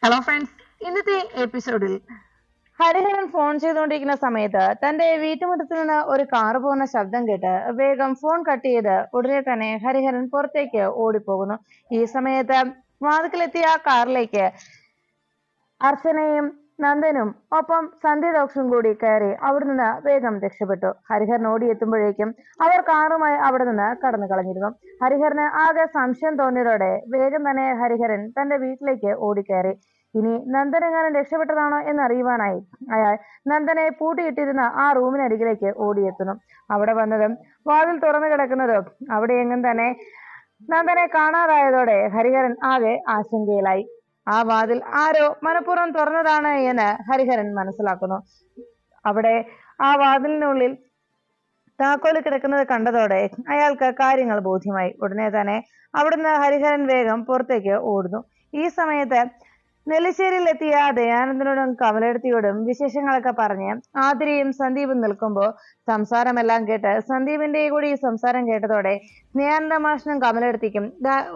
Hello friends, ഇന്നത്തെ എപ്പിസോഡിൽ Hariharan phone ചെയ്തുകൊണ്ടിരിക്കുന്ന സമയത്ത് തന്റെ വീട്ടുമുറ്റത്ത് നിന്ന് ഒരു കാറ് പോകുന്ന ശബ്ദം കേട്ട് വേഗം ഫോൺ കട്ട് ചെയ്ത് ഉടനെ തന്നെ ഹരിഹരൻ പുറത്തേക്ക് ഓടിപ്പോകുന്നു. ഈ സമയത്ത് വാതിക്കലെത്തിയ കാറിലേക്ക് അർച്ചനയും നന്ദനും ഒപ്പം സന്ധ്യ ഡോക്ടറും കൂടി കയറി അവിടെ നിന്ന് വേഗം രക്ഷപ്പെട്ടു. ഹരിഹരൻ ഓടിയെത്തുമ്പോഴേക്കും അവർ കാറുമായി അവിടെ നിന്ന് കടന്നു കളഞ്ഞിരുന്നു. ഹരിഹരന് ആകെ സംശയം തോന്നിയതോടെ വേഗം തന്നെ ഹരിഹരൻ തന്റെ വീട്ടിലേക്ക് ഓടിക്കയറി. ഇനി നന്ദൻ എങ്ങാനും രക്ഷപ്പെട്ടതാണോ എന്നറിയുവാനായി അയാൾ നന്ദനെ പൂട്ടിയിട്ടിരുന്ന ആ റൂമിനരികിലേക്ക് ഓടിയെത്തുന്നു. അവിടെ വന്നതും വാതിൽ തുറന്നു കിടക്കുന്നതും അവിടെ എങ്ങും തന്നെ നന്ദനെ കാണാതായതോടെ ഹരിഹരൻ ആകെ ആശങ്കയിലായി. ആ വാതിൽ ആരോ മനഃപൂർവ്വം തുറന്നതാണ് എന്ന് ഹരിഹരൻ മനസ്സിലാക്കുന്നു. അവിടെ ആ വാതിലിനുള്ളിൽ താക്കോല് കിടക്കുന്നത് കണ്ടതോടെ അയാൾക്ക് കാര്യങ്ങൾ ബോധ്യമായി. ഉടനെ തന്നെ അവിടുന്ന് ഹരിഹരൻ വേഗം പുറത്തേക്ക് ഓടുന്നു. ഈ സമയത്ത് നെല്ലിശ്ശേരിയിലെത്തിയ ദയാനന്ദനോടും കമലെടുത്തിയോടും വിശേഷങ്ങളൊക്കെ പറഞ്ഞ് ആതിരയും സന്ദീപും നിൽക്കുമ്പോൾ സംസാരമെല്ലാം കേട്ട് സന്ദീപിന്റെ കൂടി സംസാരം കേട്ടതോടെ ദയാനന്ദ മാഷിനും കമലെടുത്തിക്കും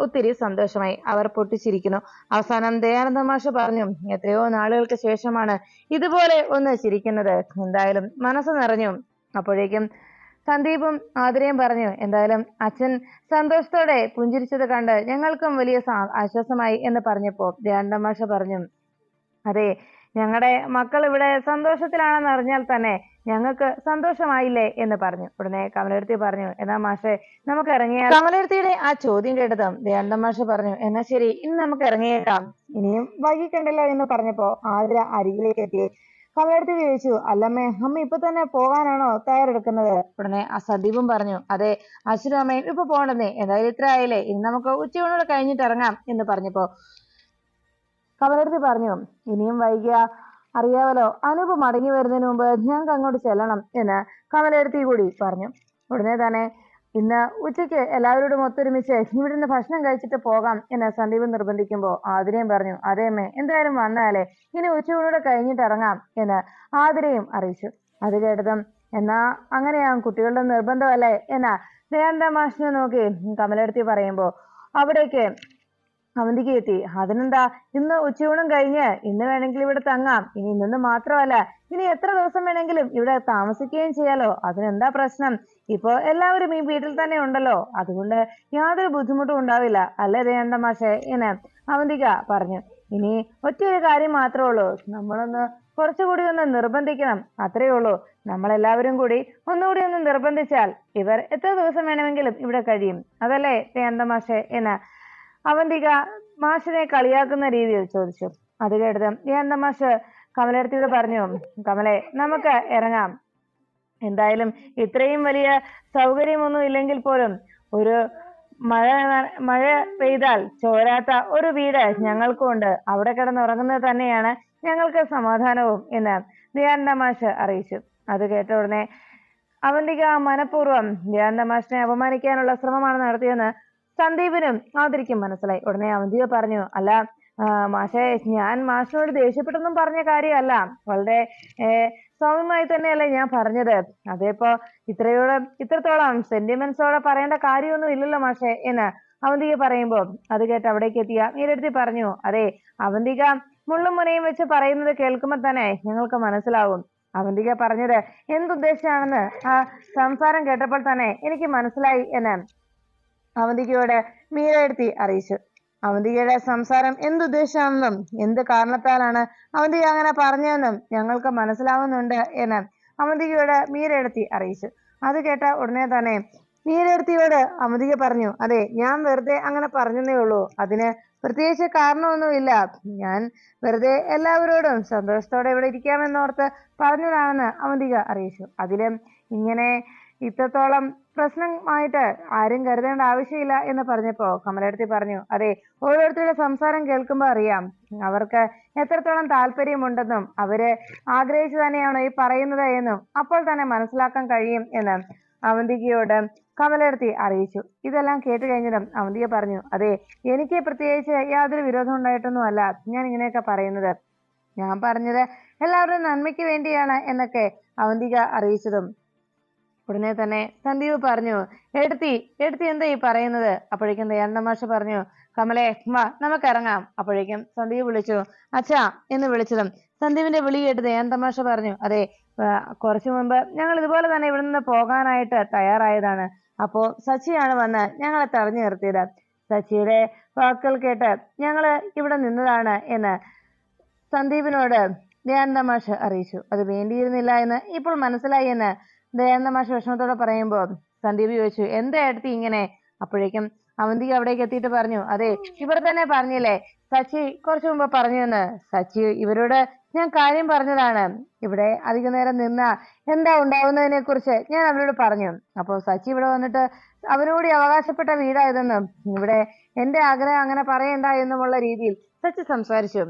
ഒത്തിരി സന്തോഷമായി. അവർ പൊട്ടിച്ചിരിക്കുന്നു. അവസാനം ദയാനന്ദ മാഷ് പറഞ്ഞു, എത്രയോ നാളുകൾക്ക് ശേഷമാണ് ഇതുപോലെ ഒന്ന് ചിരിക്കുന്നത്, എന്തായാലും മനസ്സ് നിറഞ്ഞു. അപ്പോഴേക്കും സന്ദീപും ആതിരയും പറഞ്ഞു, എന്തായാലും അച്ഛൻ സന്തോഷത്തോടെ പുഞ്ചിരിച്ചത് കണ്ട് ഞങ്ങൾക്കും വലിയ ആശ്വാസമായി എന്ന് പറഞ്ഞപ്പോ ദയാനന്ദ മാഷ് പറഞ്ഞു, അതെ, ഞങ്ങളുടെ മക്കൾ ഇവിടെ സന്തോഷത്തിലാണെന്ന് അറിഞ്ഞാൽ തന്നെ ഞങ്ങൾക്ക് സന്തോഷമായില്ലേ എന്ന് പറഞ്ഞു. ഉടനെ കമലെടുത്തി പറഞ്ഞു, എന്നാ മാഷെ നമുക്ക് ഇറങ്ങിയാൽ. കമലെടുത്തിയുടെ ആ ചോദ്യം കേട്ടതും ദയാനന്ദ മാഷ് പറഞ്ഞു, എന്നാ ശരി, ഇന്ന് നമുക്ക് ഇറങ്ങിയേക്കാം, ഇനിയും വൈകിക്കണ്ടല്ലോ എന്ന് പറഞ്ഞപ്പോ ആതിര അരികിലേക്ക് എത്തി. കമലെടുത്തി ചോദിച്ചു, അല്ലമ്മേ, അമ്മ ഇപ്പൊ തന്നെ പോകാനാണോ തയ്യാറെടുക്കുന്നത്? ഉടനെ ആ സന്ദീപും പറഞ്ഞു, അതെ, അച്ഛനും അമ്മയും ഇപ്പൊ പോകണ്ടെന്നേ, എന്തായാലും ഇത്ര ആയില്ലേ, ഇനി നമുക്ക് ഉച്ചയൂണോടെ കഴിഞ്ഞിട്ട് ഇറങ്ങാം എന്ന് പറഞ്ഞപ്പോ കമലെടുത്തി പറഞ്ഞു, ഇനിയും വൈകിയ അറിയാവല്ലോ, അനൂപ് മടങ്ങി വരുന്നതിന് മുമ്പ് ഞങ്ങൾക്ക് അങ്ങോട്ട് ചെല്ലണം എന്ന് കമലെടുത്തി കൂടി പറഞ്ഞു. ഉടനെ തന്നെ ഇന്ന് ഉച്ചയ്ക്ക് എല്ലാവരോടും ഒത്തൊരുമിച്ച് ഇവിടുന്ന് ഭക്ഷണം കഴിച്ചിട്ട് പോകാം എന്ന് സന്ദീപ് നിർബന്ധിക്കുമ്പോൾ ആതിരയും പറഞ്ഞു, അതേമ്മേ, എന്തായാലും വന്നാലേ ഇനി ഉച്ചയൂണോടെ കഴിഞ്ഞിട്ട് ഇറങ്ങാം എന്ന് ആതിരയും അറിയിച്ചു. അത് കേട്ടതും എന്നാ അങ്ങനെയാ കുട്ടികളുടെ നിർബന്ധമല്ലേ എന്ന് ദയാനന്ദ മാഷിനെ നോക്കി കമലെടുത്തി പറയുമ്പോ അവിടേക്ക് അവന്തിക്ക് എത്തി. അതിനെന്താ, ഇന്ന് ഉച്ചയൂണും കഴിഞ്ഞ് ഇന്ന് വേണമെങ്കിൽ ഇവിടെ തങ്ങാം, ഇനി ഇന്ന് മാത്രമല്ല ഇനി എത്ര ദിവസം വേണമെങ്കിലും ഇവിടെ താമസിക്കുകയും ചെയ്യാലോ, അതിനെന്താ പ്രശ്നം, ഇപ്പൊ എല്ലാവരും ഈ വീട്ടിൽ തന്നെ ഉണ്ടല്ലോ, അതുകൊണ്ട് യാതൊരു ബുദ്ധിമുട്ടും ഉണ്ടാവില്ല, അല്ലേ ദയാനന്ദ മാഷെ എന്ന് അവന്തിക പറഞ്ഞു. ഇനി ഒറ്റയൊരു കാര്യം മാത്രമേ ഉള്ളൂ, നമ്മളൊന്ന് കുറച്ചുകൂടി ഒന്ന് നിർബന്ധിക്കണം, അത്രയേ ഉള്ളൂ, നമ്മളെല്ലാവരും കൂടി ഒന്നുകൂടി ഒന്ന് നിർബന്ധിച്ചാൽ ഇവർ എത്ര ദിവസം വേണമെങ്കിലും ഇവിടെ കഴിയും, അതല്ലേ ദയാനന്ദ മാഷെ എന്ന് അവന്തിക മാഷിനെ കളിയാക്കുന്ന രീതിയിൽ ചോദിച്ചു. അത് കേട്ടത് ദയാനന്ദ മാഷ് കമലെടുത്തിയോട് പറഞ്ഞു, കമലെ, നമുക്ക് ഇറങ്ങാം, എന്തായാലും ഇത്രയും വലിയ സൗകര്യമൊന്നും ഇല്ലെങ്കിൽ പോലും ഒരു മഴ പെയ്താൽ ചോരാത്ത ഒരു വീട് ഞങ്ങൾക്കുണ്ട്, അവിടെ കിടന്നുറങ്ങുന്നത് തന്നെയാണ് ഞങ്ങൾക്ക് സമാധാനവും എന്ന് ദയാനന്ദ മാഷ് അറിയിച്ചു. അത് കേട്ട ഉടനെ അവന്തിക മനഃപൂർവ്വം ദയാനന്ദ മാഷിനെ അപമാനിക്കാനുള്ള ശ്രമമാണ് നടത്തിയെന്ന് സന്ദീപിനും ആതിരയ്ക്കും മനസ്സിലായി. ഉടനെ അവന്തിക പറഞ്ഞു, അല്ല മാഷെ, ഞാൻ മാഷിനോട് ദേഷ്യപ്പെട്ടൊന്നും പറഞ്ഞ കാര്യമല്ല, വളരെ സൗമ്യമായി തന്നെയല്ലേ ഞാൻ പറഞ്ഞത്, അതേപ്പോ ഇത്രത്തോളം സെന്റിമെന്റ്സോടെ പറയേണ്ട കാര്യമൊന്നും ഇല്ലല്ലോ മാഷെ എന്ന് അവന്തിക പറയുമ്പോ അത് കേട്ട് അവിടേക്ക് എത്തിയ മീരെടുത്തി പറഞ്ഞു, അതെ, അവന്തിക മുള്ളും മുനയും വെച്ച് പറയുന്നത് കേൾക്കുമ്പോ തന്നെ ഞങ്ങൾക്ക് മനസ്സിലാവും, അവന്തിക പറഞ്ഞത് എന്തുദ്ദേശിച്ചാണെന്ന് ആ സംസാരം കേട്ടപ്പോൾ തന്നെ എനിക്ക് മനസ്സിലായി എന്ന് അവന്തികയോട് മീരെടുത്തി അറിയിച്ചു. അവന്തികയുടെ സംസാരം എന്തുദ്ദേശമാണെന്നും എന്ത് കാരണത്താലാണ് അവന്തിക അങ്ങനെ പറഞ്ഞതെന്നും ഞങ്ങൾക്ക് മനസ്സിലാവുന്നുണ്ട് എന്ന് അവന്തികയോട് മീരെടുത്തി അറിയിച്ചു. അത് കേട്ട ഉടനെ തന്നെ മീരെടുത്തിയോട് അവന്തിക പറഞ്ഞു, അതെ, ഞാൻ വെറുതെ അങ്ങനെ പറഞ്ഞതേ ഉള്ളൂ, അതിന് പ്രത്യേകിച്ച് കാരണമൊന്നുമില്ല, ഞാൻ വെറുതെ എല്ലാവരോടും സന്തോഷത്തോടെ ഇവിടെ ഇരിക്കാമെന്നോർത്ത് പറഞ്ഞതാണെന്ന് അവന്തിക അറിയിച്ചു. അതിലും ഇങ്ങനെ ഇത്രത്തോളം പ്രശ്നമായിട്ട് ആരും കരുതേണ്ട ആവശ്യമില്ല എന്ന് പറഞ്ഞപ്പോ കമലെടുത്തി പറഞ്ഞു, അതെ, ഓരോരുത്തരുടെ സംസാരം കേൾക്കുമ്പോൾ അറിയാം അവർക്ക് എത്രത്തോളം താല്പര്യമുണ്ടെന്നും അവര് ആഗ്രഹിച്ചു തന്നെയാണോ ഈ പറയുന്നത് എന്നും അപ്പോൾ തന്നെ മനസ്സിലാക്കാൻ കഴിയും എന്ന് അവന്തികയോട് കമലെടുത്തി അറിയിച്ചു. ഇതെല്ലാം കേട്ട് കഴിഞ്ഞതും അവന്തിക പറഞ്ഞു, അതെ, എനിക്ക് പ്രത്യേകിച്ച് യാതൊരു വിരോധം ഉണ്ടായിട്ടൊന്നും അല്ല ഞാൻ ഇങ്ങനെയൊക്കെ പറയുന്നത്, ഞാൻ പറഞ്ഞത് എല്ലാവരുടെയും നന്മയ്ക്ക് വേണ്ടിയാണ് എന്നൊക്കെ അവന്തിക അറിയിച്ചതും ഉടനെ തന്നെ സന്ദീപ് പറഞ്ഞു, എടുത്തി എന്താ ഈ പറയുന്നത്? അപ്പോഴേക്കും ദയാനന്ദ മാഷ് പറഞ്ഞു, കമലെ വാ നമുക്ക് ഇറങ്ങാം. അപ്പോഴേക്കും സന്ദീപ് വിളിച്ചു, അച്ഛാ എന്ന് വിളിച്ചതും സന്ദീപിന്റെ വിളി കേട്ട് ദയാന്തമാഷ പറഞ്ഞു, അതെ, കുറച്ചു മുമ്പ് ഞങ്ങൾ ഇതുപോലെ തന്നെ ഇവിടെ നിന്ന് പോകാനായിട്ട് തയ്യാറായതാണ്. അപ്പോ സച്ചിയാണ് വന്ന് ഞങ്ങളെ തടഞ്ഞു നിർത്തിയത്. സച്ചിയുടെ വാക്കുകൾ കേട്ട് ഞങ്ങള് ഇവിടെ നിന്നതാണ് എന്ന് സന്ദീപിനോട് ദയാനന്ദമാഷ് അറിയിച്ചു. അത് വേണ്ടിയിരുന്നില്ല എന്ന് ഇപ്പോൾ മനസ്സിലായി എന്ന് ദയാനന്ദമാഷ് വിഷമത്തോടെ പറയുമ്പോൾ സന്ദീപ് ചോദിച്ചു, എന്താ ഏട്ടത്തി ഇങ്ങനെ? അപ്പോഴേക്കും അവന്തിക അവിടേക്ക് എത്തിയിട്ട് പറഞ്ഞു, അതെ, ഇവർ തന്നെ പറഞ്ഞില്ലേ, സച്ചി കുറച്ചു മുമ്പ് പറഞ്ഞു എന്ന്. സച്ചി ഇവരോട് ഞാൻ കാര്യം പറഞ്ഞതാണ്. ഇവിടെ അധിക നേരം നിന്ന എന്താ ഉണ്ടാവുന്നതിനെ കുറിച്ച് ഞാൻ അവരോട് പറഞ്ഞു. അപ്പോൾ സച്ചി ഇവിടെ വന്നിട്ട് അവനോട് അവകാശപ്പെട്ട വീടായതെന്നും ഇവിടെ എന്റെ ആഗ്രഹം അങ്ങനെ പറയണ്ട എന്നുമുള്ള രീതിയിൽ സച്ചി സംസാരിച്ചു.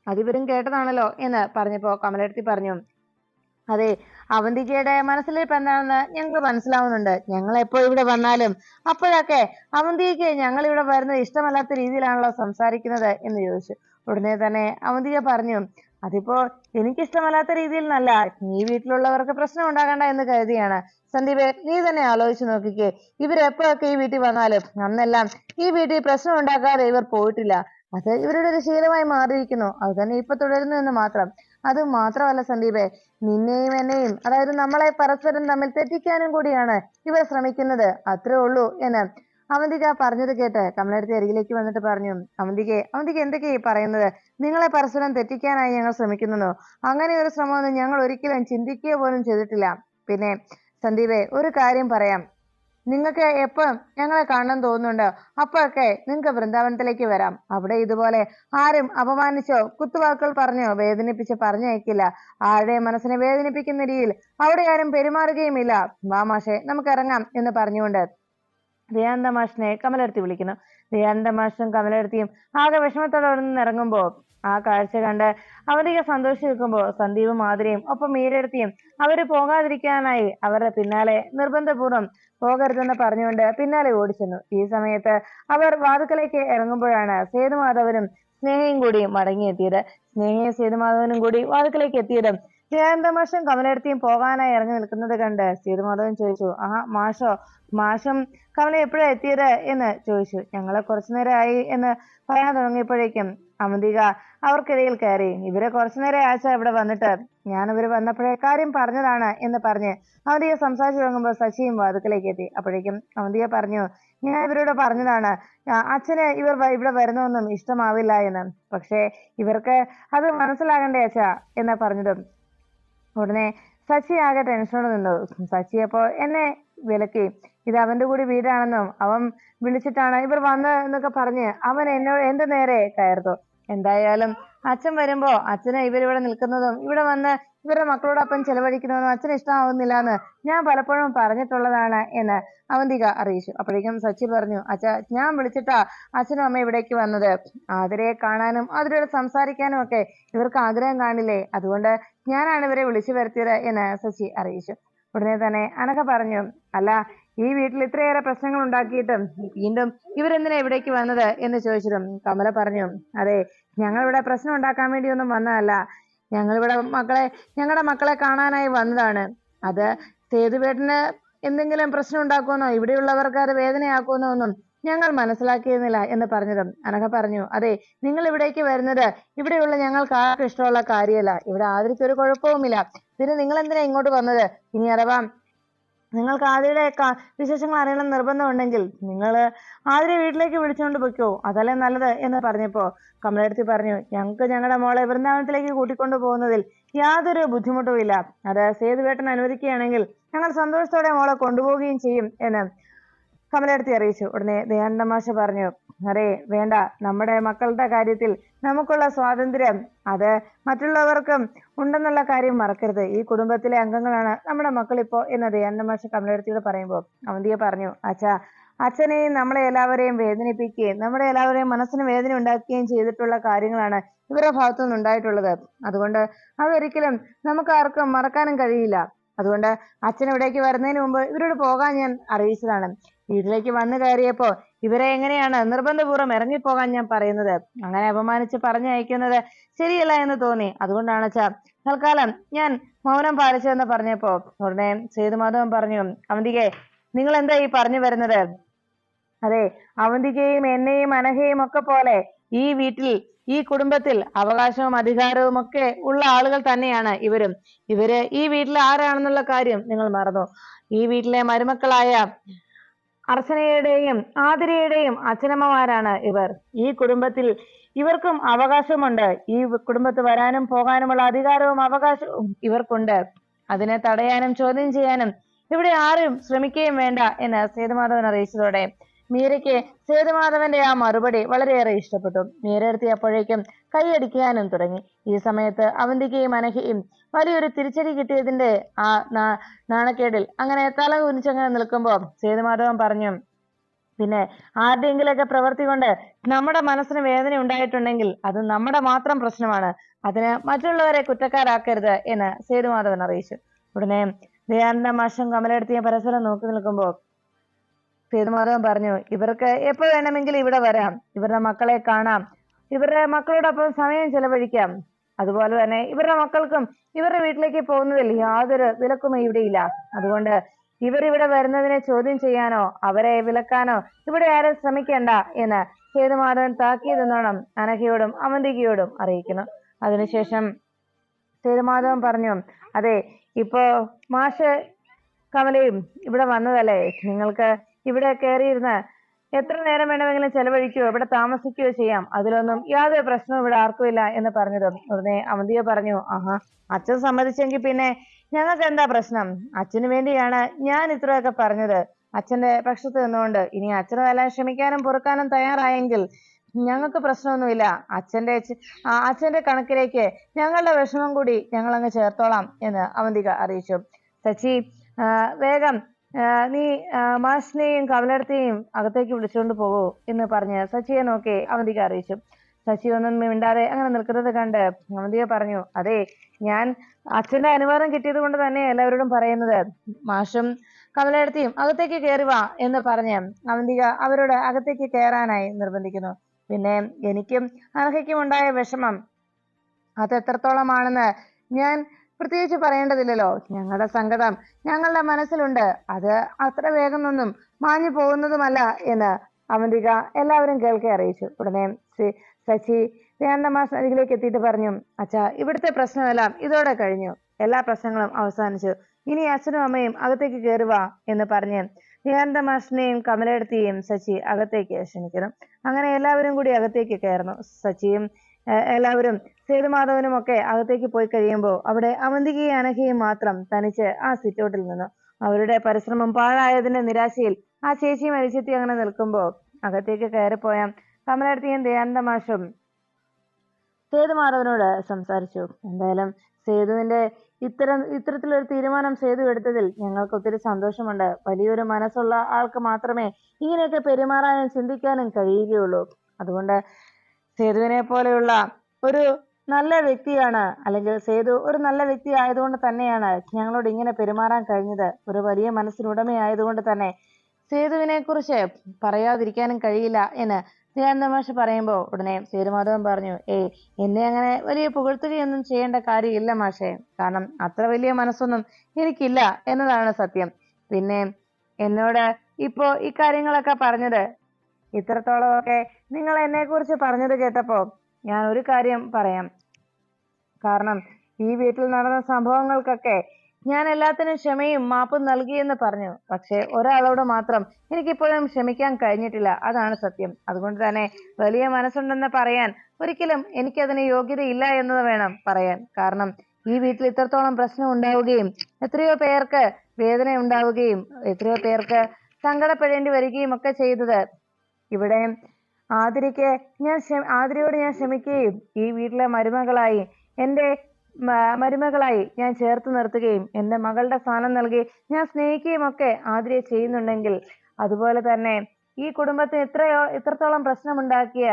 അതിവരും കേട്ടതാണല്ലോ എന്ന് പറഞ്ഞപ്പോ കമലടുത്തി പറഞ്ഞു, അതെ, അവന്തികയുടെ മനസ്സിലിരിപ്പ് എന്താണെന്ന് ഞങ്ങൾക്ക് മനസ്സിലാവുന്നുണ്ട്. ഞങ്ങൾ എപ്പോ ഇവിടെ വന്നാലും അപ്പോഴൊക്കെ അവന്തികയ്ക്ക് ഞങ്ങൾ ഇവിടെ വരുന്നത് ഇഷ്ടമല്ലാത്ത രീതിയിലാണല്ലോ സംസാരിക്കുന്നത് എന്ന് ചോദിച്ചു. ഉടനെ തന്നെ അവന്തിക പറഞ്ഞു, അതിപ്പോ എനിക്കിഷ്ടമല്ലാത്ത രീതിയിൽ നല്ല, ഈ വീട്ടിലുള്ളവർക്ക് പ്രശ്നം ഉണ്ടാകണ്ട എന്ന് കരുതിയാണ്. സന്ദീപ്, നീ തന്നെ ആലോചിച്ച് നോക്കിക്കേ, ഇവരെപ്പോഴൊക്കെ ഈ വീട്ടിൽ വന്നാലും അന്നെല്ലാം ഈ വീട്ടിൽ പ്രശ്നം ഉണ്ടാക്കാതെ ഇവർ പോയിട്ടില്ല. അത് ഇവരുടെ ഒരു ശീലമായി മാറിയിരിക്കുന്നു. അത് തന്നെ ഇപ്പൊ തുടരുന്നു എന്ന് മാത്രം. അത് മാത്രമല്ല സന്ദീപേ, നിന്നെയും എന്നെയും, അതായത് നമ്മളെ പരസ്പരം തമ്മിൽ തെറ്റിക്കാനും കൂടിയാണ് ഇവർ ശ്രമിക്കുന്നത്. അത്രേ ഉള്ളൂ എന്ന് അവന്തിക പറഞ്ഞത് കേട്ട് കമലടുത്തി അരികിലേക്ക് വന്നിട്ട് പറഞ്ഞു, അവന്തിക എന്തൊക്കെയാ പറയുന്നത്? നിങ്ങളെ പരസ്പരം തെറ്റിക്കാനായി ഞങ്ങൾ ശ്രമിക്കുന്നോ? അങ്ങനെ ഒരു ശ്രമമൊന്നും ഞങ്ങൾ ഒരിക്കലും ചിന്തിക്കുക പോലും ചെയ്തിട്ടില്ല. പിന്നെ സന്ദീപേ, ഒരു കാര്യം പറയാം, നിങ്ങൾക്ക് എപ്പം ഞങ്ങളെ കാണാൻ തോന്നുന്നുണ്ടോ അപ്പൊക്കെ നിങ്ങൾക്ക് വൃന്ദാവനത്തിലേക്ക് വരാം. അവിടെ ഇതുപോലെ ആരും അപമാനിച്ചോ കുത്തുവാക്കുകൾ പറഞ്ഞോ വേദനിപ്പിച്ച് പറഞ്ഞയക്കില്ല. ആരുടെയും മനസ്സിനെ വേദനിപ്പിക്കുന്ന രീതിയിൽ അവിടെ ആരും പെരുമാറുകയുമില്ല. വാ മാഷെ, നമുക്ക് ഇറങ്ങാം എന്ന് പറഞ്ഞുകൊണ്ട് ദയാനന്ദ മാഷിനെ കമലടുത്തി വിളിക്കുന്നു. ദയാനന്ദ മാഷും കമലടുത്തിയും ആകെ വിഷമത്തോടെ അവിടെ നിന്ന് ഇറങ്ങുമ്പോ ആ കാഴ്ച കണ്ട് അവധിക സന്തോഷിച്ച് നിൽക്കുമ്പോ സന്ദീപും മാധുരിയും ഒപ്പം മീരടുത്തിയും അവര് പോകാതിരിക്കാനായി അവരുടെ പിന്നാലെ നിർബന്ധപൂർവ്വം പോകരുതെന്ന് പറഞ്ഞുകൊണ്ട് പിന്നാലെ ഓടിച്ചെന്നു. ഈ സമയത്ത് അവർ വാതുക്കലേക്ക് ഇറങ്ങുമ്പോഴാണ് സേതുമാധവനും സ്നേഹയും കൂടി മടങ്ങിയെത്തിയത്. സ്നേഹയും സേതുമാധവനും കൂടി വാതുക്കലേക്ക് എത്തിയതും ദയാനന്ദമാഷും കമലടുത്തിയും പോകാനായി ഇറങ്ങി നിൽക്കുന്നത് കണ്ട് സേതുമാധവൻ ചോദിച്ചു, മാഷും കമല എപ്പോഴാ എത്തിയത് എന്ന് ചോദിച്ചു. ഞങ്ങളെ കുറച്ചു നേരമായി എന്ന് പറയാൻ തുടങ്ങിയപ്പോഴേക്കും അവന്തിക അവർക്കിടയിൽ കയറി, ഇവരെ കുറച്ചു നേരം ആഴ്ച ഇവിടെ വന്നിട്ട് ഞാൻ ഇവര് വന്നപ്പോഴേ കാര്യം പറഞ്ഞതാണ് എന്ന് പറഞ്ഞ് അവന്തിക സംസാരിച്ചു തുടങ്ങുമ്പോൾ സച്ചിയും വാതുക്കലേക്ക് എത്തി. അപ്പോഴേക്കും അവന്തിക പറഞ്ഞു, ഞാൻ ഇവരോട് പറഞ്ഞതാണ് അച്ഛന് ഇവർ ഇവിടെ വരുന്നൊന്നും ഇഷ്ടമാവില്ല എന്ന്. പക്ഷേ ഇവർക്ക് അത് മനസ്സിലാകണ്ടേ അച്ഛാ എന്ന് പറഞ്ഞതും ഉടനെ സച്ചി ആകെ ടെൻഷനോട് നിന്നു. സച്ചി അപ്പോ എന്നെ വിലക്കി, ഇത് അവന്റെ കൂടി വീടാണെന്നും അവൻ വിളിച്ചിട്ടാണ് ഇവർ വന്നത് എന്നൊക്കെ പറഞ്ഞ് അവൻ എന്റെ നേരെ കയർത്തു. എന്തായാലും അച്ഛൻ വരുമ്പോ അച്ഛന് ഇവരിവിടെ നിൽക്കുന്നതും ഇവിടെ വന്ന് ഇവരുടെ മക്കളോടൊപ്പം ചെലവഴിക്കുന്നതും അച്ഛന് ഇഷ്ടമാവുന്നില്ല എന്ന് ഞാൻ പലപ്പോഴും പറഞ്ഞിട്ടുള്ളതാണ് എന്ന് അവന്തിക അറിയിച്ചു. അപ്പോഴേക്കും സച്ചി പറഞ്ഞു, ഞാൻ വിളിച്ചിട്ടാ അച്ഛനും അമ്മ ഇവിടേക്ക് വന്നത്. ആതിരയെ കാണാനും ആതിരയോട് സംസാരിക്കാനും ഒക്കെ ഇവർക്ക് ആഗ്രഹം കാണില്ലേ, അതുകൊണ്ട് ഞാനാണ് ഇവരെ വിളിച്ചു വരുത്തിയത് എന്ന് സച്ചി അറിയിച്ചു. ഉടനെ തന്നെ അനഘ പറഞ്ഞു, അല്ല, ഈ വീട്ടിൽ ഇത്രയേറെ പ്രശ്നങ്ങൾ ഉണ്ടാക്കിയിട്ടും വീണ്ടും ഇവരെന്തിനാ ഇവിടേക്ക് വന്നത് എന്ന് ചോദിച്ചതും കമല പറഞ്ഞു, അതെ, ഞങ്ങൾ ഇവിടെ പ്രശ്നം ഉണ്ടാക്കാൻ വേണ്ടി ഒന്നും വന്നതല്ല. ഞങ്ങളിവിടെ ഞങ്ങളുടെ മക്കളെ കാണാനായി വന്നതാണ്. അത് സേതുവേട്ടന് എന്തെങ്കിലും പ്രശ്നം ഉണ്ടാക്കുമെന്നോ ഇവിടെയുള്ളവർക്ക് അത് വേദനയാക്കുമെന്നോ ഒന്നും ഞങ്ങൾ മനസ്സിലാക്കിയിരുന്നില്ല എന്ന് പറഞ്ഞതും അനഘ പറഞ്ഞു, അതെ, നിങ്ങൾ ഇവിടേക്ക് വരുന്നത് ഇവിടെയുള്ള ഞങ്ങൾക്ക് ആർക്കും ഇഷ്ടമുള്ള കാര്യമല്ല. ഇവിടെ ആതിരയ്ക്ക് ഒരു കുഴപ്പവുമില്ല. പിന്നെ നിങ്ങൾ എന്തിനാ ഇങ്ങോട്ട് വന്നത്? ഇനി അഥവാ നിങ്ങൾക്ക് ആതിരയുടെ വിശേഷങ്ങൾ അറിയണം നിർബന്ധമുണ്ടെങ്കിൽ നിങ്ങൾ ആതിരെ വീട്ടിലേക്ക് വിളിച്ചുകൊണ്ട് പൊയ്ക്കോ, അതല്ലേ നല്ലത് എന്ന് പറഞ്ഞപ്പോ കമലടുത്തി പറഞ്ഞു, ഞങ്ങൾക്ക് ഞങ്ങളുടെ മോളെ വൃന്ദാവനത്തിലേക്ക് കൂട്ടിക്കൊണ്ടു പോകുന്നതിൽ യാതൊരു ബുദ്ധിമുട്ടുമില്ല. അത് സേതുവേട്ടൻ അനുവദിക്കുകയാണെങ്കിൽ ഞങ്ങൾ സന്തോഷത്തോടെ മോളെ കൊണ്ടുപോവുകയും ചെയ്യും എന്ന് കമലടുത്തി അറിയിച്ചു. ഉടനെ ദയാനന്ദ മാഷ് പറഞ്ഞു, അതെ, വേണ്ട, നമ്മുടെ മക്കളുടെ കാര്യത്തിൽ നമുക്കുള്ള സ്വാതന്ത്ര്യം അത് മറ്റുള്ളവർക്കും ഉണ്ടെന്നുള്ള കാര്യം മറക്കരുത്. ഈ കുടുംബത്തിലെ അംഗങ്ങളാണ് നമ്മുടെ മക്കൾ ഇപ്പോ എന്ന് ദയാനന്ദ മാഷ് കമലടുത്തിയോട് പറയുമ്പോൾ അവന്തിക പറഞ്ഞു, അച്ഛനെയും നമ്മളെ എല്ലാവരെയും വേദനിപ്പിക്കുകയും നമ്മുടെ എല്ലാവരെയും മനസ്സിന് വേദന ഉണ്ടാക്കുകയും ചെയ്തിട്ടുള്ള കാര്യങ്ങളാണ് ഇവരുടെ ഭാഗത്തുനിന്ന് ഉണ്ടായിട്ടുള്ളത്. അതുകൊണ്ട് അതൊരിക്കലും നമുക്ക് ആർക്കും മറക്കാനും കഴിയില്ല. അതുകൊണ്ട് അച്ഛൻ ഇവിടേക്ക് വരുന്നതിന് മുമ്പ് ഇവരോട് പോകാൻ ഞാൻ അറിയിച്ചതാണ്. വീട്ടിലേക്ക് വന്നു കയറിയപ്പോ ഇവരെ എങ്ങനെയാണ് നിർബന്ധപൂർവ്വം ഇറങ്ങിപ്പോകാൻ ഞാൻ പറയുന്നത്? അങ്ങനെ അപമാനിച്ച് പറഞ്ഞയക്കുന്നത് ശരിയല്ല എന്ന് തോന്നി. അതുകൊണ്ടാണ് തൽക്കാലം ഞാൻ മൗനം പാലിച്ചതെന്ന് പറഞ്ഞപ്പോ ഉടനെ സേതുമാധവൻ പറഞ്ഞു, അവന്തികെ, നിങ്ങൾ എന്താ ഈ പറഞ്ഞു വരുന്നത്? അതെ, അവന്തികയും എന്നെയും അനഘയും ഒക്കെ പോലെ ഈ വീട്ടിൽ ഈ കുടുംബത്തിൽ അവകാശവും അധികാരവും ഒക്കെ ഉള്ള ആളുകൾ തന്നെയാണ് ഇവരും. ഇവര് ഈ വീട്ടിൽ ആരാണെന്നുള്ള കാര്യം നിങ്ങൾ മറന്നു. ഈ വീട്ടിലെ മരുമക്കളായ അർച്ചനയുടെയും ആതിരയുടെയും അച്ഛനമ്മമാരാണ് ഇവർ. ഈ കുടുംബത്തിൽ ഇവർക്കും അവകാശമുണ്ട്. ഈ കുടുംബത്ത് വരാനും പോകാനുമുള്ള അധികാരവും അവകാശവും ഇവർക്കുണ്ട്. അതിനെ തടയാനും ചോദ്യം ചെയ്യാനും ഇവിടെ ആരും ശ്രമിക്കുകയും വേണ്ട എന്ന് സേതുമാധവൻ അറിയിച്ചതോടെ മീരയ്ക്ക് സേതുമാധവന്റെ ആ മറുപടി വളരെയേറെ ഇഷ്ടപ്പെട്ടു. മീര എത്തിയപ്പോഴേക്കും കൈയടിക്കാനും തുടങ്ങി. ഈ സമയത്ത് അവന്തികയും അനഘയും വലിയൊരു തിരിച്ചടി കിട്ടിയതിന്റെ ആ നാണക്കേടിൽ അങ്ങനെ തല കുനിച്ചങ്ങനെ നിൽക്കുമ്പോൾ സേതുമാധവൻ പറഞ്ഞു, പിന്നെ ആരുടെയെങ്കിലൊക്കെ പ്രവൃത്തി കൊണ്ട് നമ്മുടെ മനസ്സിന് വേദന ഉണ്ടായിട്ടുണ്ടെങ്കിൽ അത് നമ്മുടെ മാത്രം പ്രശ്നമാണ്. അതിന് മറ്റുള്ളവരെ കുറ്റക്കാരാക്കരുത് എന്ന് സേതുമാധവൻ അറിയിച്ചു. ഉടനെ ദയാനന്ദ മാഷും കമലെടുത്തിയും പരസ്പരം നോക്കി നിൽക്കുമ്പോൾ സേതുമാധവൻ പറഞ്ഞു, ഇവർക്ക് എപ്പോ വേണമെങ്കിലും ഇവിടെ വരാം, ഇവരുടെ മക്കളെ കാണാം, ഇവരുടെ മക്കളോടൊപ്പം സമയം ചെലവഴിക്കാം. അതുപോലെ തന്നെ ഇവരുടെ മക്കൾക്കും ഇവരുടെ വീട്ടിലേക്ക് പോകുന്നതിൽ യാതൊരു വിലക്കും ഇവിടെയില്ല. അതുകൊണ്ട് ഇവരിവിടെ വരുന്നതിനെ ചോദ്യം ചെയ്യാനോ അവരെ വിലക്കാനോ ഇവിടെ ആരും ശ്രമിക്കേണ്ട എന്ന് സേതുമാധവൻ താക്കീതെന്നോണം അനഘയോടും അവന്തികയോടും അറിയിക്കുന്നു. അതിനുശേഷം സേതുമാധവൻ പറഞ്ഞു, അതെ, ഇപ്പോ മാഷ് കമലയും ഇവിടെ വന്നതല്ലേ, നിങ്ങൾക്ക് ഇവിടെ കയറിയിരുന്ന് എത്ര നേരം വേണമെങ്കിലും ചെലവഴിക്കുകയോ ഇവിടെ താമസിക്കുകയോ ചെയ്യാം, അതിലൊന്നും യാതൊരു പ്രശ്നവും ഇവിടെ ആർക്കുമില്ല എന്ന് പറഞ്ഞതും ഉടനെ അവന്തിക പറഞ്ഞു, ആഹാ, അച്ഛൻ സമ്മതിച്ചെങ്കിൽ പിന്നെ ഞങ്ങൾക്ക് എന്താ പ്രശ്നം? അച്ഛന് വേണ്ടിയാണ് ഞാൻ ഇത്രയൊക്കെ പറഞ്ഞത്. അച്ഛന്റെ പക്ഷത്ത് നിന്നുകൊണ്ട് ഇനി അച്ഛന് എല്ലാം ക്ഷമിക്കാനും പൊറുക്കാനും തയ്യാറായെങ്കിൽ ഞങ്ങൾക്ക് പ്രശ്നമൊന്നുമില്ല. അച്ഛന്റെ കണക്കിലേക്ക് ഞങ്ങളുടെ വിഷമം കൂടി ഞങ്ങൾ അങ്ങ് ചേർത്തോളാം എന്ന് അവന്തിക അറിയിച്ചു. സച്ചി, വേഗം നീ മാഷിനെയും കമലടത്തെയും അകത്തേക്ക് വിളിച്ചുകൊണ്ട് പോകൂ എന്ന് പറഞ്ഞ് സച്ചിയെ നോക്കി അവന്തിക അറിയിച്ചു. ശശി ഒന്നും മിണ്ടാതെ അങ്ങനെ നിൽക്കുന്നത് കണ്ട് അവന്തിക പറഞ്ഞു, അതെ, ഞാൻ അച്ഛന്റെ അനുവാദം കിട്ടിയത് കൊണ്ട് തന്നെ എല്ലാവരോടും പറയുന്നത്. മാഷും കമലടത്തെയും അകത്തേക്ക് കയറി വാ എന്ന് പറഞ്ഞ് അവന്തിക അവരോട് അകത്തേക്ക് കയറാനായി നിർബന്ധിക്കുന്നു. പിന്നെ എനിക്കും അനഘയ്ക്കും ഉണ്ടായ വിഷമം അത് എത്രത്തോളമാണെന്ന് ഞാൻ പ്രത്യേകിച്ച് പറയേണ്ടതില്ലല്ലോ. ഞങ്ങളുടെ സങ്കടം ഞങ്ങളുടെ മനസ്സിലുണ്ട്, അത് അത്ര വേഗമൊന്നും മാഞ്ഞു പോകുന്നതുമല്ല എന്ന് അവന്തിക എല്ലാവരും കേൾക്കെ അറിയിച്ചു. ഉടനെ ശശി ദയാനന്ദമാഷ് അരികിലേക്ക് എത്തിയിട്ട് പറഞ്ഞു, അച്ഛാ, ഇവിടുത്തെ പ്രശ്നമെല്ലാം ഇതോടെ കഴിഞ്ഞു, എല്ലാ പ്രശ്നങ്ങളും അവസാനിച്ചു, ഇനി അച്ഛനും അമ്മയും അകത്തേക്ക് കയറുക എന്ന് പറഞ്ഞ് ദയാനന്ദമാഷിനെയും കമലെടുത്തിയും ശശി അകത്തേക്ക് ക്ഷണിക്കുന്നു. അങ്ങനെ എല്ലാവരും കൂടി അകത്തേക്ക് കയറുന്നു. ശശിയും എല്ലാവരും സേതുമാധവനും ഒക്കെ അകത്തേക്ക് പോയി കഴിയുമ്പോൾ അവിടെ അവന്തികയും അനഘയും മാത്രം തനിച്ച് ആ സിറ്റൗട്ടിൽ നിന്നു. അവരുടെ പരിശ്രമം പാഴായതിന്റെ നിരാശയിൽ ആ ചേച്ചിയും അരിച്ചെത്തി അങ്ങനെ നിൽക്കുമ്പോൾ അകത്തേക്ക് കയറിപ്പോയ കമലെടുത്തിയും ദയാനന്ദ മാഷും സേതുമാധവനോട് സംസാരിച്ചു. എന്തായാലും സേതുവിന്റെ ഇത്തരത്തിലൊരു തീരുമാനം സേതു എടുത്തതിൽ ഞങ്ങൾക്ക് ഒത്തിരി സന്തോഷമുണ്ട്. വലിയൊരു മനസ്സുള്ള ആൾക്ക് മാത്രമേ ഇങ്ങനെയൊക്കെ പെരുമാറാനും ചിന്തിക്കാനും കഴിയുകയുള്ളൂ. അതുകൊണ്ട് സേതുവിനെ പോലെയുള്ള ഒരു നല്ല വ്യക്തിയാണ്, അല്ലെങ്കിൽ സേതു ഒരു നല്ല വ്യക്തി ആയതുകൊണ്ട് തന്നെയാണ് ഞങ്ങളോട് ഇങ്ങനെ പെരുമാറാൻ കഴിഞ്ഞത്. ഒരു വലിയ മനസ്സിനുടമയായതുകൊണ്ട് തന്നെ സേതുവിനെ കുറിച്ച് പറയാതിരിക്കാനും കഴിയില്ല എന്ന് ദയാനന്ദ മാഷ് പറയുമ്പോൾ ഉടനെ സേതുമാധവൻ പറഞ്ഞു, എന്നെ അങ്ങനെ വലിയ പുകഴ്ത്തുകയൊന്നും ചെയ്യേണ്ട കാര്യമില്ല മാഷേ, കാരണം അത്ര വലിയ മനസ്സൊന്നും എനിക്കില്ല എന്നതാണ് സത്യം. പിന്നെ എന്നോട് ഇപ്പോ ഈ കാര്യങ്ങളൊക്കെ പറഞ്ഞത്, ഇത്രത്തോളമൊക്കെ നിങ്ങൾ എന്നെ കുറിച്ച് പറഞ്ഞത് കേട്ടപ്പോ ഞാൻ ഒരു കാര്യം പറയാം. കാരണം ഈ വീട്ടിൽ നടന്ന സംഭവങ്ങൾക്കൊക്കെ ഞാൻ എല്ലാത്തിനും ക്ഷമയും മാപ്പും നൽകിയെന്ന് പറഞ്ഞു. പക്ഷെ ഒരാളോട് മാത്രം എനിക്കിപ്പോഴും ക്ഷമിക്കാൻ കഴിഞ്ഞിട്ടില്ല, അതാണ് സത്യം. അതുകൊണ്ട് തന്നെ വലിയ മനസ്സുണ്ടെന്ന് പറയാൻ ഒരിക്കലും എനിക്കതിന് യോഗ്യതയില്ല എന്നത് വേണം പറയാൻ. കാരണം ഈ വീട്ടിൽ ഇത്രത്തോളം പ്രശ്നം ഉണ്ടാവുകയും എത്രയോ പേർക്ക് വേദന ഉണ്ടാവുകയും എത്രയോ പേർക്ക് സങ്കടപ്പെടേണ്ടി വരികയും ഒക്കെ ചെയ്തത് ഇവിടെ ആതിരയോട് ഞാൻ ക്ഷമിക്കുകയും ഈ വീട്ടിലെ മരുമകളായി ഞാൻ ചേർത്ത് നിർത്തുകയും എൻ്റെ മകളുടെ സ്ഥാനം നൽകി ഞാൻ സ്നേഹിക്കുകയും ഒക്കെ ആതിരയെ ചെയ്യുന്നുണ്ടെങ്കിൽ, അതുപോലെ തന്നെ ഈ കുടുംബത്തിന് ഇത്രത്തോളം പ്രശ്നമുണ്ടാക്കിയ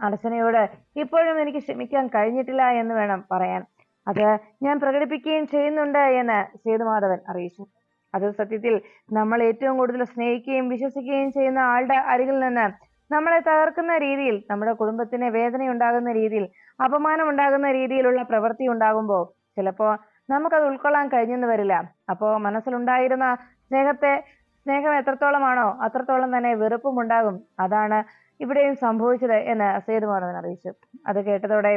അർച്ചനയോട് ഇപ്പോഴും എനിക്ക് ക്ഷമിക്കാൻ കഴിഞ്ഞിട്ടില്ല എന്ന് വേണം പറയാൻ. അത് ഞാൻ പ്രകടിപ്പിക്കുകയും ചെയ്യുന്നുണ്ട് എന്ന് സേതുമാധവൻ അറിയിച്ചു. അത് സത്യത്തിൽ നമ്മൾ ഏറ്റവും കൂടുതൽ സ്നേഹിക്കുകയും വിശ്വസിക്കുകയും ചെയ്യുന്ന ആളുടെ അരികിൽ നിന്ന് നമ്മളെ തകർക്കുന്ന രീതിയിൽ, നമ്മുടെ കുടുംബത്തിന് വേദനയുണ്ടാകുന്ന രീതിയിൽ, അപമാനം ഉണ്ടാകുന്ന രീതിയിലുള്ള പ്രവൃത്തി ഉണ്ടാകുമ്പോൾ ചിലപ്പോ നമുക്കത് ഉൾക്കൊള്ളാൻ കഴിഞ്ഞെന്ന് വരില്ല. അപ്പോ മനസ്സിലുണ്ടായിരുന്ന സ്നേഹത്തെ സ്നേഹം എത്രത്തോളമാണോ അത്രത്തോളം തന്നെ വെറുപ്പും ഉണ്ടാകും. അതാണ് ഇവിടെയും സംഭവിച്ചത് എന്ന് സേതുമാധവൻ അറിയിച്ചു. അത് കേട്ടതോടെ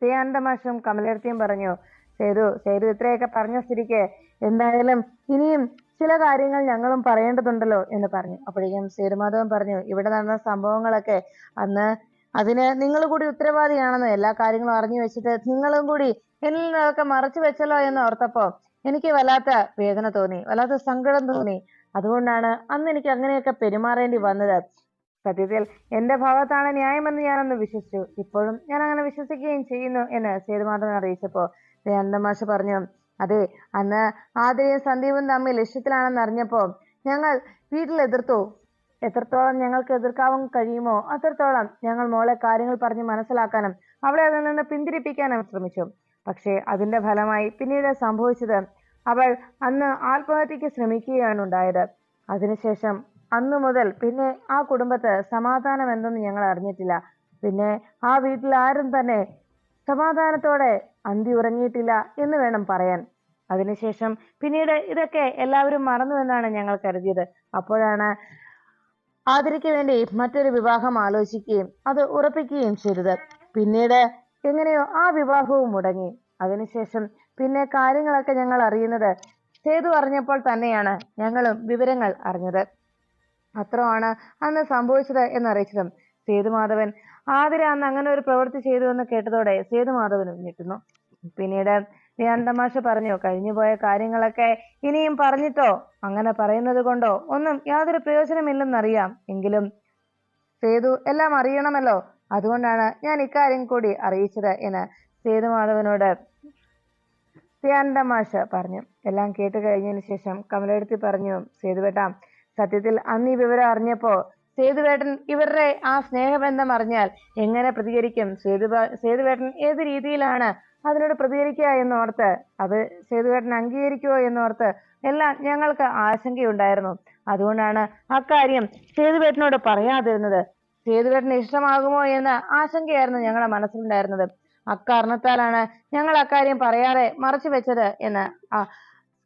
ദയാനന്ദ മാഷും കമലേർത്തിയും പറഞ്ഞു, സേതു ഇത്രയൊക്കെ പറഞ്ഞ സ്ഥിതിക്ക് എന്തായാലും ഇനിയും ചില കാര്യങ്ങൾ ഞങ്ങളും പറയേണ്ടതുണ്ടല്ലോ എന്ന് പറഞ്ഞു. അപ്പോഴേക്കും സേതുമാധവൻ പറഞ്ഞു, ഇവിടെ നടന്ന സംഭവങ്ങളൊക്കെ അന്ന് അതിന് നിങ്ങൾ കൂടി ഉത്തരവാദിയാണെന്ന് എല്ലാ കാര്യങ്ങളും അറിഞ്ഞു വെച്ചിട്ട് നിങ്ങളും കൂടി എന്നിൽ നിന്നൊക്കെ മറച്ചു വെച്ചല്ലോ എന്ന് ഓർത്തപ്പോ എനിക്ക് വല്ലാത്ത വേദന തോന്നി, വല്ലാത്ത സങ്കടം തോന്നി. അതുകൊണ്ടാണ് അന്ന് എനിക്ക് അങ്ങനെയൊക്കെ പെരുമാറേണ്ടി വന്നത്. സത്യത്തിൽ എന്റെ ഭാഗത്താണ് ന്യായമെന്ന് ഞാനൊന്ന് വിശ്വസിച്ചു. ഇപ്പോഴും ഞാൻ അങ്ങനെ വിശ്വസിക്കുകയും ചെയ്യുന്നു എന്ന് സേതുമാധവൻ അറിയിച്ചപ്പോ ദയാനന്ദ മാഷ് പറഞ്ഞു, അതെ, അന്ന് ആതിരയും സന്ദീപും തമ്മിൽ ഇഷ്ടത്തിലാണെന്ന് അറിഞ്ഞപ്പോ ഞങ്ങൾ വീട്ടിൽ എതിർത്തു. എത്രത്തോളം ഞങ്ങൾക്ക് എതിർക്കാവാൻ കഴിയുമോ അത്രത്തോളം ഞങ്ങൾ മോളെ കാര്യങ്ങൾ പറഞ്ഞ് മനസ്സിലാക്കാനും അവളെ അതിൽ നിന്ന് പിന്തിരിപ്പിക്കാനും ശ്രമിച്ചു. പക്ഷേ അതിന്റെ ഫലമായി പിന്നീട് സംഭവിച്ചത് അവൾ അന്ന് ആത്മഹത്യക്ക് ശ്രമിക്കുകയാണ് ഉണ്ടായത്. അതിനുശേഷം അന്നു മുതൽ പിന്നെ ആ കുടുംബത്ത് സമാധാനം എന്തെന്ന് ഞങ്ങൾ അറിഞ്ഞിട്ടില്ല. പിന്നെ ആ വീട്ടിൽ ആരും തന്നെ സമാധാനത്തോടെ അന്തി ഉറങ്ങിയിട്ടില്ല എന്ന് വേണം പറയാൻ. അതിനുശേഷം പിന്നീട് ഇതൊക്കെ എല്ലാവരും മറന്നുവെന്നാണ് ഞങ്ങൾ കരുതിയത്. അപ്പോഴാണ് ആതിരയ്ക്ക് വേണ്ടി മറ്റൊരു വിവാഹം ആലോചിക്കുകയും അത് ഉറപ്പിക്കുകയും ചെയ്തത്. പിന്നീട് എങ്ങനെയോ ആ വിവാഹവും മുടങ്ങി. അതിനുശേഷം പിന്നെ കാര്യങ്ങളൊക്കെ ഞങ്ങൾ അറിയുന്നത് സേതു അറിഞ്ഞപ്പോൾ തന്നെയാണ് ഞങ്ങളും വിവരങ്ങൾ അറിഞ്ഞത്. അത്രയാണ് അന്ന് സംഭവിച്ചത് എന്നറിയിച്ചതും സേതുമാധവൻ ആതിര അന്ന് അങ്ങനെ ഒരു പ്രവൃത്തി ചെയ്തു എന്ന് കേട്ടതോടെ സേതുമാധവനും ഞെട്ടുന്നു. പിന്നീട് ദയാനന്ദ മാഷ് പറഞ്ഞു, കഴിഞ്ഞുപോയ കാര്യങ്ങളൊക്കെ ഇനിയും പറഞ്ഞിട്ടോ അങ്ങനെ പറയുന്നത് കൊണ്ടോ ഒന്നും യാതൊരു പ്രയോജനമില്ലെന്നറിയാം. എങ്കിലും സേതു എല്ലാം അറിയണമല്ലോ, അതുകൊണ്ടാണ് ഞാൻ ഇക്കാര്യം കൂടി അറിയിച്ചത് എന്ന് സേതുമാധവനോട് ദയാനന്ദ മാഷ് പറഞ്ഞു. എല്ലാം കേട്ട് കഴിഞ്ഞതിന് ശേഷം കമലെടുത്തി പറഞ്ഞു, സേതുവേട്ടാ, സത്യത്തിൽ അന്ന് ഈ വിവരം അറിഞ്ഞപ്പോ സേതുവേട്ടൻ ഇവരുടെ ആ സ്നേഹബന്ധം അറിഞ്ഞാൽ എങ്ങനെ പ്രതികരിക്കും, സേതുവേട്ടൻ ഏത് രീതിയിലാണ് അതിനോട് പ്രതികരിക്കുക എന്നോർത്ത്, അത് സേതുവേട്ടൻ അംഗീകരിക്കുമോ എന്നോർത്ത് എല്ലാം ഞങ്ങൾക്ക് ആശങ്കയുണ്ടായിരുന്നു. അതുകൊണ്ടാണ് അക്കാര്യം സേതുവേട്ടനോട് പറയാതിരുന്നത്. സേതുവേട്ടന് ഇഷ്ടമാകുമോ എന്ന ആശങ്കയായിരുന്നു ഞങ്ങളുടെ മനസ്സിലുണ്ടായിരുന്നത്. അക്കാരണത്താലാണ് ഞങ്ങൾ അക്കാര്യം പറയാതെ മറച്ചു വെച്ചത് എന്ന്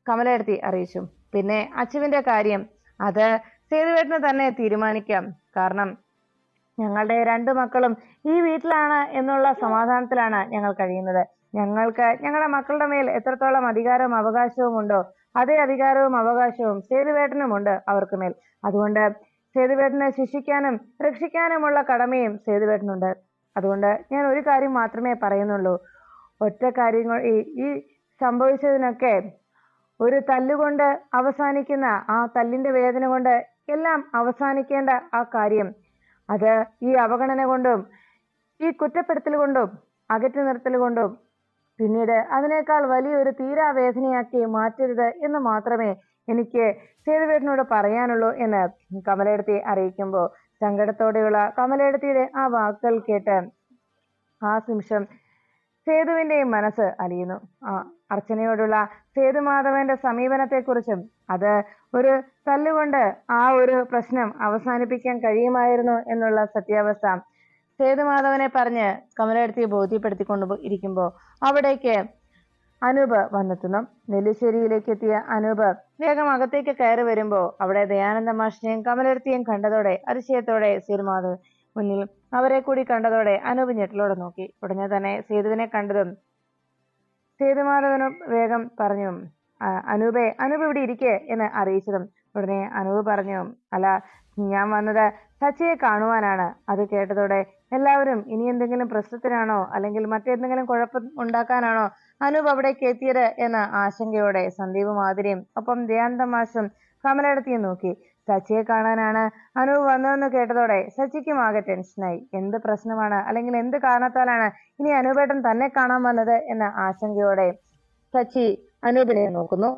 കമലെടുത്തി അറിയിച്ചു. പിന്നെ അച്ചുവിന്റെ കാര്യം അത് സേതുവേട്ടന് തന്നെ തീരുമാനിക്കാം. കാരണം ഞങ്ങളുടെ 2 മക്കളും ഈ വീട്ടിലാണ് എന്നുള്ള സമാധാനത്തിലാണ് ഞങ്ങൾ കഴിയുന്നത്. ഞങ്ങൾക്ക് ഞങ്ങളുടെ മക്കളുടെ മേൽ എത്രത്തോളം അധികാരവും അവകാശവും ഉണ്ടോ അതേ അധികാരവും അവകാശവും സേതുവേട്ടനുമുണ്ട് അവർക്ക് മേൽ. അതുകൊണ്ട് സേതുവേട്ടനെ ശിക്ഷിക്കാനും രക്ഷിക്കാനുമുള്ള കടമയും സേതുവേട്ടനുണ്ട്. അതുകൊണ്ട് ഞാൻ ഒരു കാര്യം മാത്രമേ പറയുന്നുള്ളൂ. ഒറ്റ കാര്യങ്ങൾ ഈ സംഭവിച്ചതിനൊക്കെ ഒരു തല്ലുകൊണ്ട് അവസാനിക്കുന്ന ആ തല്ലിന്റെ വേദന കൊണ്ട് എല്ലാം അവസാനിക്കേണ്ട ആ കാര്യം അത് ഈ അവഗണന കൊണ്ടും ഈ കുറ്റപ്പെടുത്തൽ കൊണ്ടും അകറ്റി നിർത്തൽ കൊണ്ടും പിന്നീട് അതിനേക്കാൾ വലിയൊരു തീരാവേദനയാക്കി മാറ്റരുത് എന്ന് മാത്രമേ എനിക്ക് സേതുവേട്ടനോട് പറയാനുള്ളൂ എന്ന് കമലെടുത്തി അറിയിക്കുമ്പോൾ സങ്കടത്തോടെയുള്ള കമലെടുത്തിയുടെ ആ വാക്കുകൾ കേട്ട് ആ നിമിഷം സേതുവിന്റെയും മനസ്സ് അലിയുന്നു. അർച്ചനയോടുള്ള സേതുമാധവന്റെ സമീപനത്തെക്കുറിച്ചും അത് ഒരു തല്ലുകൊണ്ട് ആ ഒരു പ്രശ്നം അവസാനിപ്പിക്കാൻ കഴിയുമായിരുന്നു എന്നുള്ള സത്യാവസ്ഥ സേതുമാധവനെ പറഞ്ഞ് കമലെടുത്തിയെ ബോധ്യപ്പെടുത്തിക്കൊണ്ട് ഇരിക്കുമ്പോൾ അവിടേക്ക് അനൂപ് വന്നെത്തുന്നു. നെല്ലിശ്ശേരിയിലേക്ക് എത്തിയ അനൂപ് വേഗം അകത്തേക്ക് കയറി വരുമ്പോ അവിടെ ദയാനന്ദ മാഷിനെയും കമലെടുത്തിയും കണ്ടതോടെ അതിശയത്തോടെ സേതുമാധവൻ മുന്നിൽ അവരെ കൂടി കണ്ടതോടെ അനൂപ് ഞെട്ടലോടെ നോക്കി. ഉടനെ തന്നെ സേതുവിനെ കണ്ടതും സേതുമാധവനും വേഗം പറഞ്ഞു, അനൂപ് ഇവിടെ ഇരിക്കേ എന്ന് അറിയിച്ചതും ഉടനെ അനൂപ് പറഞ്ഞു, അല്ല, ഞാൻ വന്നത് സച്ചിയെ കാണുവാനാണ്. അത് കേട്ടതോടെ എല്ലാവരും ഇനി എന്തെങ്കിലും പ്രശ്നത്തിനാണോ അല്ലെങ്കിൽ മറ്റെന്തെങ്കിലും കുഴപ്പം ഉണ്ടാക്കാനാണോ അനൂപ് അവിടേക്ക് എത്തിയത് എന്ന ആശങ്കയോടെ സന്ദീപും ആതിരയും ഒപ്പം ദയാനന്ദ മാഷും കമലെടുത്തിയും നോക്കി. സച്ചിയെ കാണാനാണ് അനൂപ് വന്നതെന്ന് കേട്ടതോടെ സച്ചിക്കും ആകെ ടെൻഷനായി. എന്ത് പ്രശ്നമാണ് അല്ലെങ്കിൽ എന്ത് കാരണത്താലാണ് ഇനി അനൂപേട്ടൻ തന്നെ കാണാൻ വന്നത് എന്ന ആശങ്കയോടെ സച്ചി അനൂപിനെ നോക്കുന്നു.